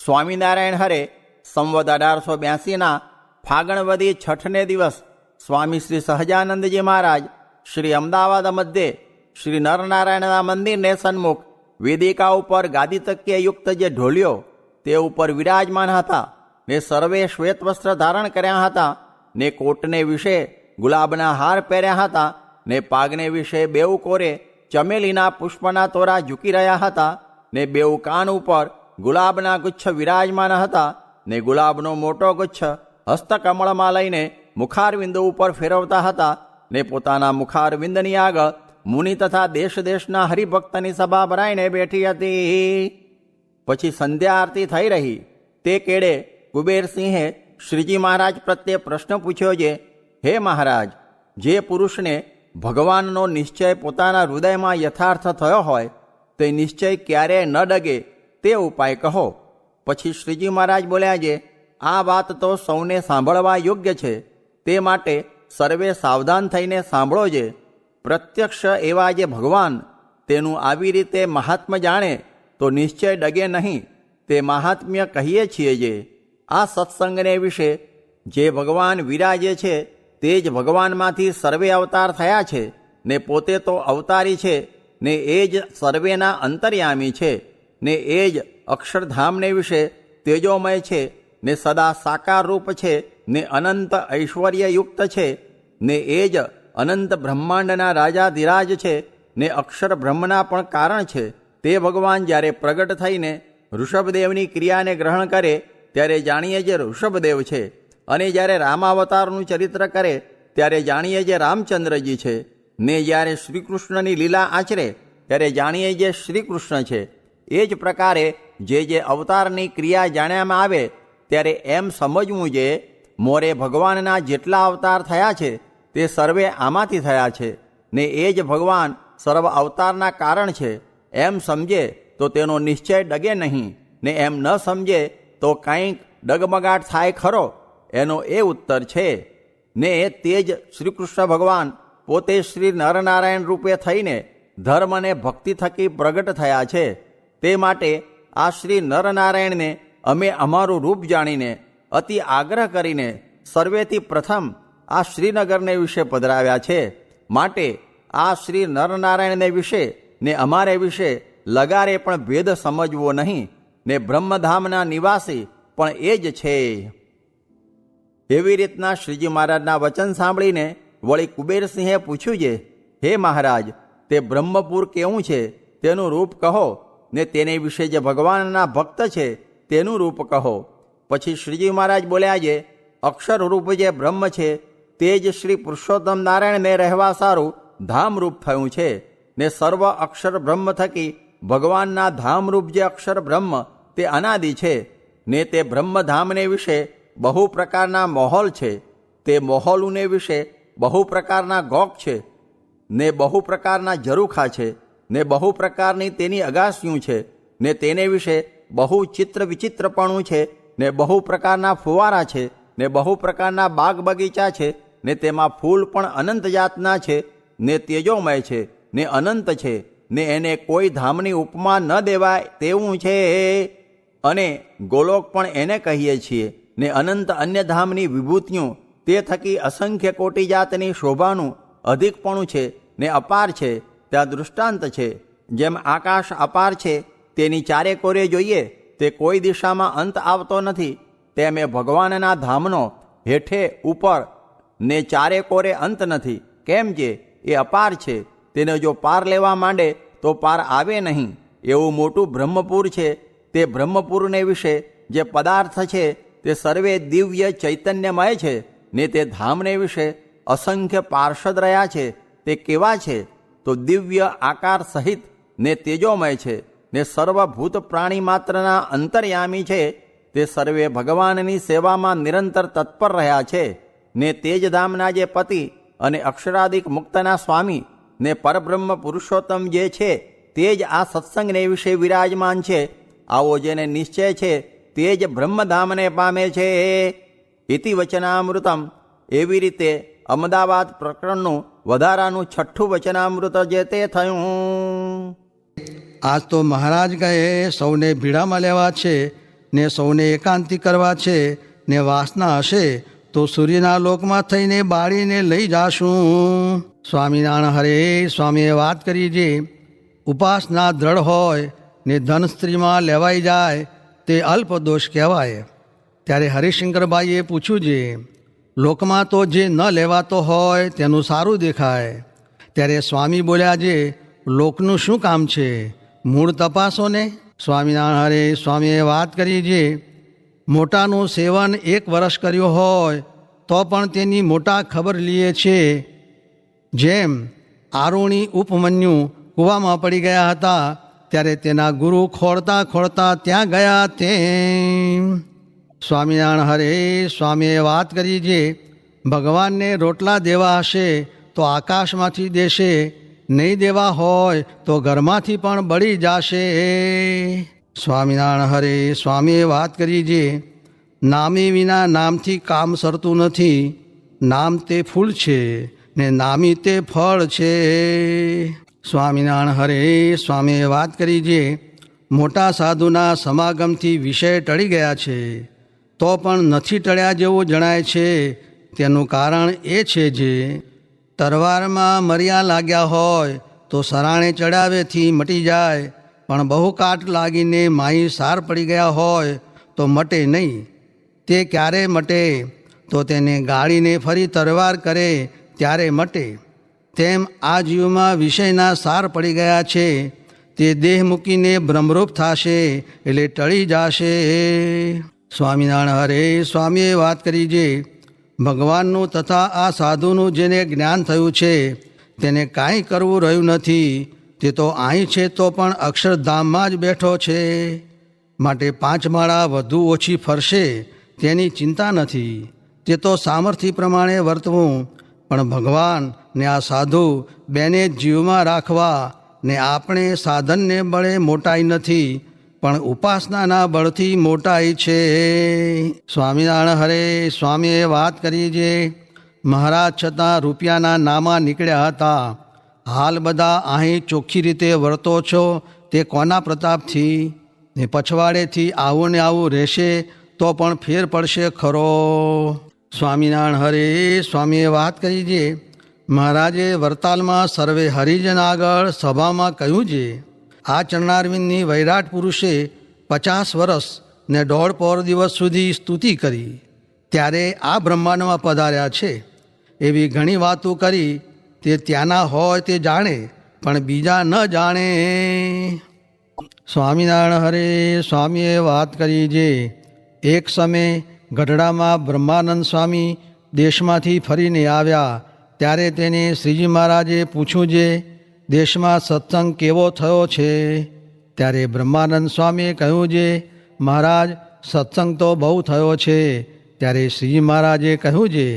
સ્વામિનારાયણ હરે સંવત 1882ના ફાગણવદી છઠને દિવસ સ્વામી શ્રી સહજાનંદજી મહારાજ શ્રી અમદાવાદ મધ્યે શ્રી નરનારાયણના મંદિરને સન્મુખ વેદિકા ઉપર ગાદી તકીએ યુક્ત જે ઢોલિયો તે ઉપર વિરાજમાન હતા ને સર્વે શ્વેત વસ્ત્ર ધારણ કર્યા હતા ને કોટને વિશે ગુલાબના હાર પહેર્યા હતા ને પાગને વિશે બેઉ કોરે ચમેલીના પુષ્પના તોરા ઝૂકી રહ્યા હતા ને બેઉ કાન ઉપર ગુલાબના ગુચ્છ વિરાજમાન હતા ને ગુલાબનો મોટો ગુચ્છ હસ્તકમળમાં લઈને મુખારવિંદ ઉપર ફેરવતા હતા ને પોતાના મુખારવિંદની આગળ મુનિ તથા દેશ દેશના હરિભક્તની સભા ભરાઈને બેઠી હતી. પછી સંધ્યા આરતી થઈ રહી તે કેળે કુબેરસિંહે શ્રીજી મહારાજ પ્રત્યે પ્રશ્ન પૂછ્યો છે, હે મહારાજ, જે પુરુષને ભગવાનનો નિશ્ચય પોતાના હૃદયમાં યથાર્થ થયો હોય તે નિશ્ચય ક્યારેય ન ડગે તે ઉપાય કહો. પછી શ્રીજી મહારાજ બોલ્યા છે, આ વાત તો સૌને સાંભળવા યોગ્ય છે, તે માટે સર્વે સાવધાન થઈને સાંભળો છે. પ્રત્યક્ષ એવા જે ભગવાન તેનું આવી રીતે મહાત્મ્ય જાણે તો નિશ્ચય ડગે નહીં તે મહાત્મ્ય કહીએ છીએ. જે આ સત્સંગને વિશે જે ભગવાન વિરાજે છે તે જ ભગવાનમાંથી સર્વે અવતાર થયા છે ને પોતે તો અવતારી છે ને એ જ સર્વેના અંતર્યામી છે ને એ જ અક્ષરધામને વિશે તેજોમય છે ને સદા સાકાર રૂપ છે ને અનંત ઐશ્વર્યયુક્ત છે ને એ જ અનંત બ્રહ્માંડના રાજાધિરાજ છે ને અક્ષર બ્રહ્મના પણ કારણ છે. તે ભગવાન જ્યારે પ્રગટ થઈને ઋષભદેવની ક્રિયાને ગ્રહણ કરે ત્યારે જાણીએ જે ઋષભદેવ છે અને જ્યારે રામાવતારનું ચરિત્ર કરે ત્યારે જાણીએ જે રામચંદ્રજી છે ને જ્યારે શ્રીકૃષ્ણની લીલા આચરે ત્યારે જાણીએ જે શ્રીકૃષ્ણ છે. એ જ પ્રકારે જે અવતારની ક્રિયા જાણ્યામાં આવે ત્યારે એમ સમજવું જે મોરે ભગવાનના જેટલા અવતાર થયા છે તે સર્વે આમાંથી થયા છે ને એ જ ભગવાન સર્વ અવતારના કારણ છે. એમ સમજે તો તેનો નિશ્ચય ડગે નહીં ને એમ ન સમજે તો કંઈક ડગમગાટ થાય ખરો, એનો એ ઉત્તર છે. ને તે જ શ્રીકૃષ્ણ ભગવાન પોતે શ્રી નરનારાયણ રૂપે થઈને ધર્મ અને ભક્તિ થકી પ્રગટ થયા છે. તે માટે આ શ્રી નરનારાયણને અમે અમારું રૂપ જાણીને અતિ આગ્રહ કરીને સર્વેથી પ્રથમ આ શ્રીનગરને વિશે પધરાવ્યા છે. માટે આ શ્રી નરનારાયણને વિશે ને અમારે વિશે લગારે પણ ભેદ સમજવો નહીં ને બ્રહ્મધામના નિવાસી પણ એ જ છે. એવી રીતના શ્રીજી મહારાજના વચન સાંભળીને વળી કુબેરસિંહે પૂછ્યું છે, હે મહારાજ, તે બ્રહ્મપુર કેવું છે તેનું રૂપ કહો ને તેને વિશે જે ભગવાનના ભક્ત છે તેનું રૂપ કહો. પછી શ્રીજી મહારાજ બોલ્યા છે, અક્ષર રૂપ જે બ્રહ્મ છે તે જ શ્રી પુરુષોત્તમ નારાયણને રહેવા સારું ધામરૂપ થયું છે ને સર્વ અક્ષર બ્રહ્મ થકી ભગવાનના ધામરૂપ જે અક્ષર બ્રહ્મ તે અનાદિ છે ને તે બ્રહ્મધામને વિશે બહુ પ્રકારના મોહોલ છે. તે મોહોલુને વિશે બહુ પ્રકારના ગોક છે ને બહુ પ્રકારના ઝરૂખા છે ને બહુ પ્રકારની તેની અગાસિયું છે ને તેને વિશે બહુ ચિત્ર વિચિત્રપણું છે ને બહુ પ્રકારના ફુવારા છે ને બહુ પ્રકારના બાગ બગીચા છે ને તેમાં ફૂલ પણ અનંત જાતના છે ને તેજોમય છે ને અનંત છે ને એને કોઈ ધામની ઉપમા ન દેવાય તેવું છે. અને ગોલોક પણ એને કહીએ છીએ ને અનંત અન્ય ધામની વિભૂતિઓ તે થકી અસંખ્ય કોટી જાતની શોભાનું અધિકપણું છે ને અપાર છે. ત્યાં દૃષ્ટાંત છે, જેમ આકાશ અપાર છે તેની ચારે કોરે જોઈએ તે કોઈ દિશામાં અંત આવતો નથી, તેમ એ ભગવાનના ધામનો હેઠે ઉપર ને ચારે કોરે અંત નથી. કેમ જે એ અપાર છે, તેને જો પાર લેવા માંડે તો પાર આવે નહીં. એવું મોટું બ્રહ્મપુર છે. તે બ્રહ્મપુરને વિશે જે પદાર્થ છે તે સર્વે દિવ્ય ચૈતન્યમય છે ને તે ધામને વિશે અસંખ્ય પાર્ષદ રહ્યા છે. તે કેવા છે તો દિવ્ય આકાર સહિત ને તેજોમય છે ને સર્વભૂત પ્રાણી માત્રના અંતર્યામી છે. તે સર્વે ભગવાનની સેવામાં નિરંતર તત્પર રહ્યા છે ને તે જ ધામના જે પતિ અને અક્ષરાદિક મુક્તના સ્વામી ને પરબ્રહ્મ પુરુષોત્તમ જે છે તે જ આ સત્સંગને વિશે વિરાજમાન છે. આવો જેને નિશ્ચય છે તે જ બ્રહ્મધામને પામે છે. ઇતિ વચનામૃતમ. એવી રીતે અમદાવાદ પ્રકરણનું વધારાનું 6ઠું વચનામૃત જે તે થયું. આજ તો મહારાજ કહે સૌને ભીડામાં લેવા છે ને સૌને એકાંતિ કરવા છે ને વાસના હશે તો સૂર્યના લોકમાં થઈને બાળીને લઈ જાશું. સ્વામિનારાયણ હરે સ્વામીએ વાત કરી જે ઉપાસના દ્રઢ હોય ને ધન સ્ત્રીમાં લેવાઈ જાય તે અલ્પ દોષ કહેવાય. ત્યારે હરિશંકરભાઈએ પૂછ્યું છે લોકમાં તો જે ન લેવાતો હોય તેનું સારું દેખાય. ત્યારે સ્વામી બોલ્યા છે લોકનું શું કામ છે, મૂળ તપાસો ને. સ્વામિનારાયણ હરે સ્વામીએ વાત કરી છે મોટાનું સેવન 1 વર્ષ કર્યું હોય તો પણ તેની મોટા ખબર લીએ છે. જેમ આરુણી ઉપમન્યુ કૂવામાં પડી ગયા હતા ત્યારે તેના ગુરુ ખોળતા ખોળતા ત્યાં ગયા તેમ. સ્વામિનારાયણ હરે સ્વામીએ વાત કરી છે ભગવાનને રોટલા દેવા હશે તો આકાશમાંથી દેશે, નહીં દેવા હોય તો ઘરમાંથી પણ બળી જશે. સ્વામિનારાયણ હરે સ્વામીએ વાત કરી છે નામી વિના નામથી કામ સરતું નથી. નામ તે ફૂલ છે ને નામી તે ફળ છે. સ્વામિનારાયણ હરે સ્વામીએ વાત કરી છે મોટા સાધુના સમાગમથી વિષય ટળી ગયા છે તો પણ નથી ટળ્યા જેવું જણાય છે. તેનું કારણ એ છે જે તરવારમાં મર્યા લાગ્યા હોય તો સરાણે ચડાવેથી મટી જાય, પણ બહુ કાટ લાગીને માહી સાર પડી ગયા હોય તો મટે નહીં. તે ક્યારે મટે તો તેને ગાળીને ફરી તરવાર કરે ત્યારે મટે. તેમ આ જીવમાં વિષયના સાર પડી ગયા છે તે દેહ મૂકીને બ્રહ્મરૂપ થશે એટલે ટળી જશે. સ્વામિનારાયણ હરે સ્વામીએ વાત કરી છે ભગવાનનું તથા આ સાધુનું જેને જ્ઞાન થયું છે તેને કાંઈ કરવું રહ્યું નથી. તે તો અહીં છે તો પણ અક્ષરધામમાં જ બેઠો છે. માટે 5 માળા વધુ ઓછી ફરશે તેની ચિંતા નથી. તે તો સામર્થ્ય પ્રમાણે વર્તવું, પણ ભગવાન ને આ સાધુ બેને જીવમાં રાખવા ને આપણે સાધનને બળે મોટાઈ નથી પણ ઉપાસનાના બળથી મોટાઈ છે. સ્વામિનારાયણ હરે સ્વામીએ વાત કરી છે મહારાજ છતાં રૂપિયાના નામા નીકળ્યા હતા. હાલ બધા અહીં ચોખ્ખી રીતે વર્તો છો તે કોના પ્રતાપથી? ને પછવાડેથી આવું ને આવું રહેશે તો પણ ફેર પડશે ખરો. સ્વામિનારાયણ હરે સ્વામીએ વાત કરી છે મહારાજે વરતાલમાં સર્વે હરિજન આગળ સભામાં કહ્યું છે આ ચરણારવિંદની વૈરાટ પુરુષે 50 વર્ષ ને 1.5 દિવસ સુધી સ્તુતિ કરી ત્યારે આ બ્રહ્માંડમાં પધાર્યા છે. એવી ઘણી વાતો કરી તે ત્યાંના હોય તે જાણે પણ બીજા ન જાણે. સ્વામિનારાયણ હરે સ્વામીએ વાત કરી છે એક સમયે ગઢડામાં બ્રહ્માનંદ સ્વામી દેશમાંથી ફરીને આવ્યા ત્યારે તેને શ્રીજી મહારાજે પૂછ્યું છે દેશમાં સત્સંગ કેવો થયો છે? ત્યારે બ્રહ્માનંદ સ્વામીએ કહ્યું છે મહારાજ સત્સંગ તો બહુ થયો છે. ત્યારે શ્રીજી મહારાજે કહ્યું છે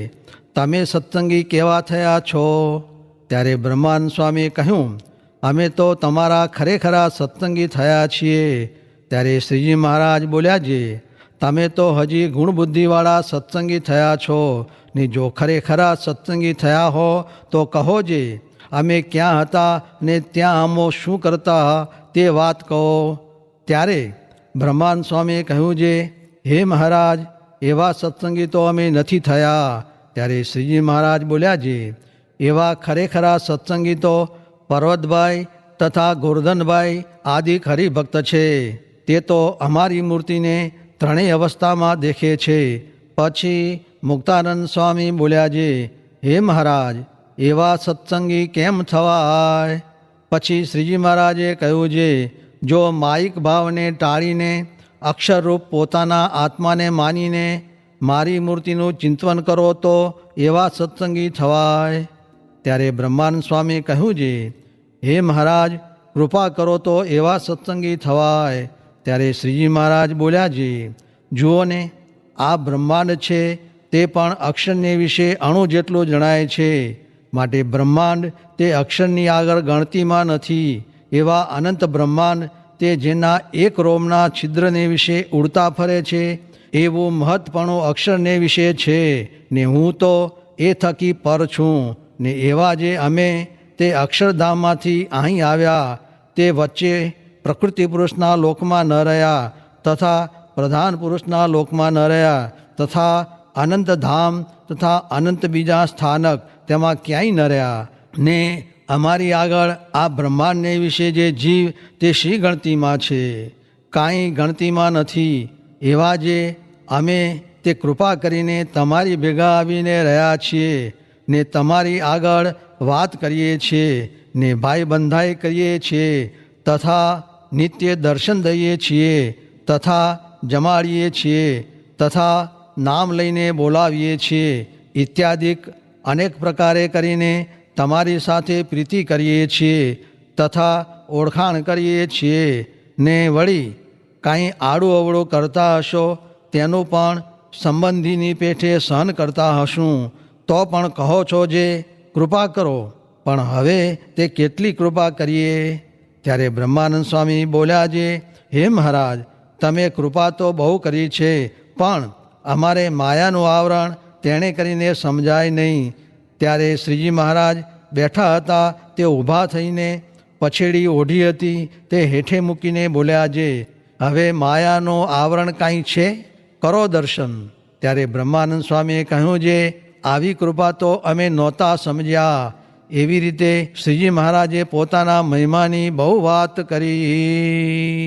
તમે સત્સંગી કેવા થયા છો? ત્યારે બ્રહ્માનંદ સ્વામીએ કહ્યું અમે તો તમારા ખરેખરા સત્સંગી થયા છીએ. ત્યારે શ્રીજી મહારાજ બોલ્યા છે તમે તો હજી ગુણબુદ્ધિવાળા સત્સંગી થયા છો ને જો ખરેખરા સત્સંગી થયા હો તો કહો જે અમે ક્યાં હતા ને ત્યાં અમો શું કરતા તે વાત કહો. ત્યારે બ્રહ્માનંદ સ્વામીએ કહ્યું છે હે મહારાજ એવા સત્સંગી તો અમે નથી થયા. ત્યારે શ્રીજી મહારાજ બોલ્યા છે એવા ખરેખરા સત્સંગી તો પર્વતભાઈ તથા ગોરધનભાઈ આદિ હરિભક્ત છે. તે તો અમારી મૂર્તિને 3 અવસ્થામાં દેખે છે. પછી મુક્તાનંદ સ્વામી બોલ્યા છે હે મહારાજ એવા સત્સંગી કેમ થવાય? પછી શ્રીજી મહારાજે કહ્યું છે જો માયિક ભાવને ટાળીને અક્ષરરૂપ પોતાના આત્માને માનીને મારી મૂર્તિનું ચિંતન કરો તો એવા સત્સંગી થવાય. ત્યારે બ્રહ્માનંદ સ્વામીએ કહ્યું છે હે મહારાજ કૃપા કરો તો એવા સત્સંગી થવાય. ત્યારે શ્રીજી મહારાજ બોલ્યા છે જુઓ ને આ બ્રહ્માંડ છે તે પણ અક્ષરને વિશે અણુ જેટલું જણાય છે. માટે બ્રહ્માંડ તે અક્ષરની આગળ ગણતીમાં નથી. એવા અનંત બ્રહ્માંડ તે જેના એક રોમના છિદ્રને વિશે ઉડતા ફરે છે એવું મહત્પણું અક્ષરને વિશે છે. ને હું તો એ થકી પર છું. ને એવા જે અમે તે અક્ષરધામમાંથી અહીં આવ્યા તે વચ્ચે પ્રકૃતિ પુરુષના લોકમાં ન રહ્યા તથા પ્રધાન પુરુષના લોકમાં ન રહ્યા તથા અનંત ધામ તથા અનંત બીજા સ્થાનક તેમાં ક્યાંય ન રહ્યા ને અમારી આગળ આ બ્રહ્માંડને વિશે જે જીવ તે શી ગણતીમાં છે, કાંઈ ગણતીમાં નથી. એવા જે અમે તે કૃપા કરીને તમારી ભેગા આવીને રહ્યા છીએ ને તમારી આગળ વાત કરીએ છીએ ને ભાઈ બંધાઈ કરીએ છીએ તથા નિત્ય દર્શન દઈએ છીએ તથા જમાડીએ છીએ તથા નામ લઈને બોલાવીએ છીએ ઇત્યાદિક અનેક પ્રકારે કરીને તમારી સાથે પ્રીતિ કરીએ છીએ તથા ઓળખાણ કરીએ છીએ ને વળી કાંઈ આડું અવળું કરતા હશો તેનું પણ સંબંધીની પેઠે સહન કરતા હશું તો પણ કહો છો જે કૃપા કરો, પણ હવે તે કેટલી કૃપા કરીએ? ત્યારે બ્રહ્માનંદ સ્વામી બોલ્યા જે હે મહારાજ, તમે કૃપા તો બહુ કરી છે પણ અમારે માયાનું આવરણ તેણે કરીને સમજાય નહીં. ત્યારે શ્રીજી મહારાજ બેઠા હતા તે ઊભા થઈને પછેડી ઓઢી હતી તે હેઠે મૂકીને બોલ્યા જે હવે માયાનું આવરણ કાંઈ છે, કરો દર્શન. ત્યારે બ્રહ્માનંદ સ્વામીએ કહ્યું જે આવી કૃપા તો અમે નહોતા સમજ્યા. એવી રીતે શ્રીજી મહારાજે પોતાના મહિમાની બહુ વાત કરી.